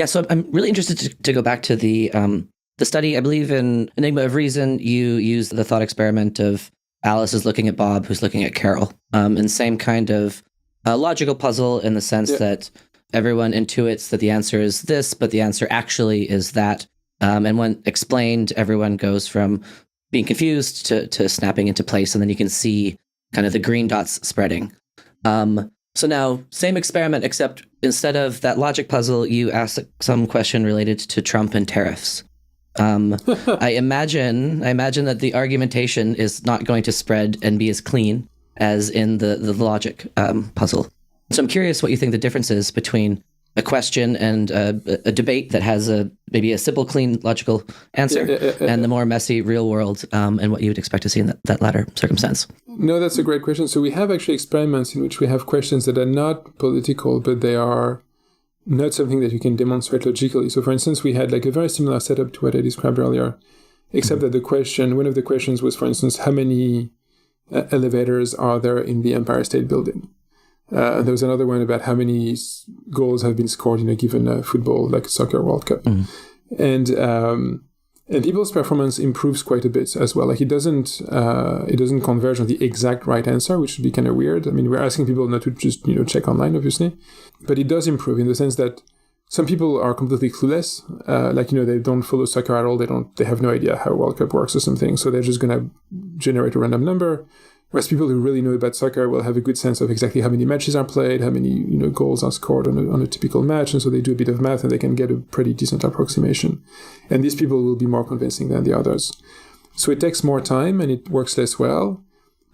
Yeah, so I'm really interested to go back to the study. I believe in Enigma of Reason, you use the thought experiment of Alice is looking at Bob, who's looking at Carol, and same kind of logical puzzle in the sense that everyone intuits that the answer is this, but the answer actually is that. And when explained, everyone goes from being confused to snapping into place, and then you can see kind of the green dots spreading. So now, same experiment, except instead of that logic puzzle, you ask some question related to Trump and tariffs. I imagine that the argumentation is not going to spread and be as clean as in the logic puzzle. So I'm curious what you think the difference is between a question and a debate that has maybe a simple, clean, logical answer, and the more messy real world, and what you would expect to see in that latter circumstance. No, that's a great question. So we have actually experiments in which we have questions that are not political, but they are not something that you can demonstrate logically. So for instance, we had like a very similar setup to what I described earlier, except that one of the questions was, for instance, how many elevators are there in the Empire State Building? There was another one about how many goals have been scored in a given football, like a soccer World Cup. And people's performance improves quite a bit as well. Like it doesn't converge on the exact right answer, which would be kind of weird. I mean, we're asking people not to just check online, obviously, but it does improve in the sense that some people are completely clueless. They don't follow soccer at all. They have no idea how a World Cup works or something. So they're just gonna generate a random number. Whereas people who really know about soccer will have a good sense of exactly how many matches are played, how many goals are scored on a typical match, and so they do a bit of math and they can get a pretty decent approximation. And these people will be more convincing than the others. So it takes more time and it works less well.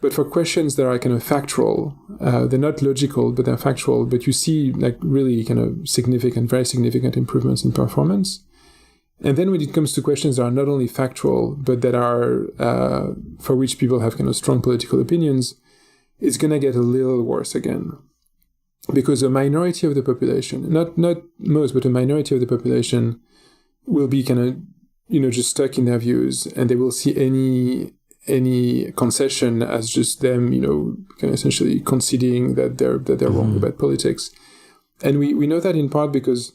But for questions that are kind of factual, they're not logical, but they're factual. But you see like really kind of very significant improvements in performance. And then when it comes to questions that are not only factual, but that are for which people have kind of strong political opinions, it's going to get a little worse again. Because a minority of the population, not most, but a minority of the population will be kind of, just stuck in their views, and they will see any concession as just them, kind of essentially conceding that they're wrong about politics. And we know that in part because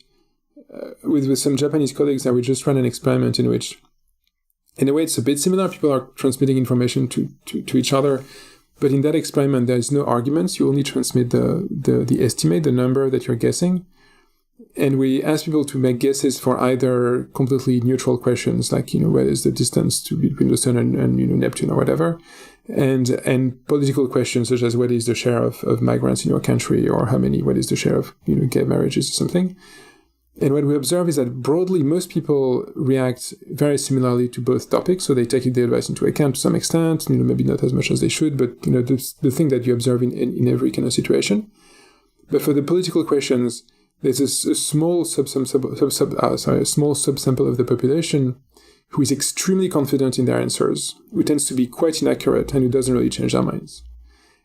with some Japanese colleagues that we just ran an experiment in which, in a way, it's a bit similar. People are transmitting information to each other, but in that experiment, there is no arguments. You only transmit the estimate, the number that you're guessing. And we ask people to make guesses for either completely neutral questions, like, where is the distance between the sun and Neptune or whatever, and political questions such as what is the share of migrants in your country, or what is the share of gay marriages or something. And what we observe is that broadly, most people react very similarly to both topics. So they take the advice into account to some extent, maybe not as much as they should, but the thing that you observe in every kind of situation. But for the political questions, there's a small subsample of the population who is extremely confident in their answers, who tends to be quite inaccurate and who doesn't really change their minds.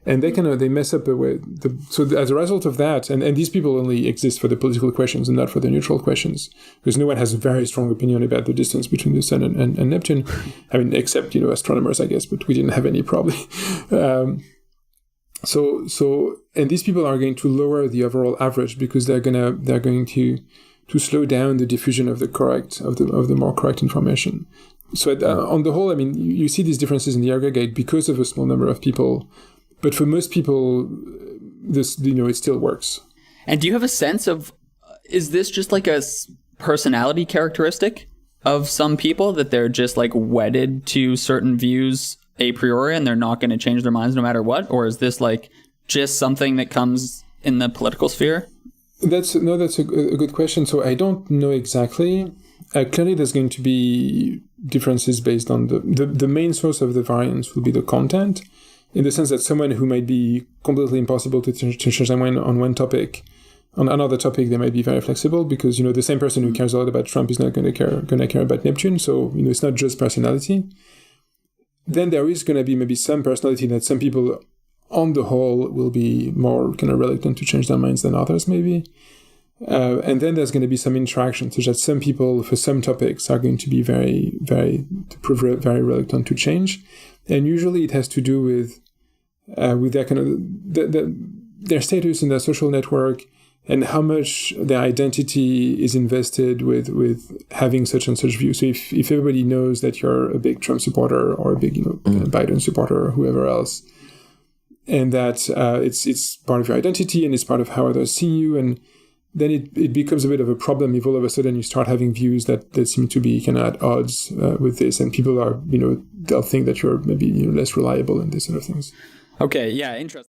And they mess up so as a result of that, and these people only exist for the political questions and not for the neutral questions, because no one has a very strong opinion about the distance between the sun and Neptune. I mean, except, astronomers, I guess, but we didn't have any probably. And these people are going to lower the overall average because they're going to slow down the diffusion of the more correct information. So on the whole, I mean, you see these differences in the aggregate because of a small number of people. But for most people, this, it still works. And do you have a sense of, is this just like a personality characteristic of some people, that they're just like wedded to certain views a priori and they're not going to change their minds no matter what? Or is this like just something that comes in the political sphere? That's a good question. So I don't know exactly. Clearly, there's going to be differences based on the main source of the variance will be the content, in the sense that someone who might be completely impossible to change their mind on one topic, on another topic, they might be very flexible because, the same person who cares a lot about Trump is not going to care about Neptune. So, it's not just personality. Then there is going to be maybe some personality that some people on the whole will be more kind of reluctant to change their minds than others, maybe. And then there's going to be some interaction, such that some people, for some topics, are going to be very, very reluctant to change. And usually it has to do with their kind of their status in their social network and how much their identity is invested with having such and such view. So if everybody knows that you're a big Trump supporter or a big Biden supporter or whoever else, and that it's part of your identity and it's part of how others see you, and then it becomes a bit of a problem if all of a sudden you start having views that seem to be kind of at odds with this, and people are, they'll think that you're maybe less reliable and this sort of things. Okay, yeah, interesting.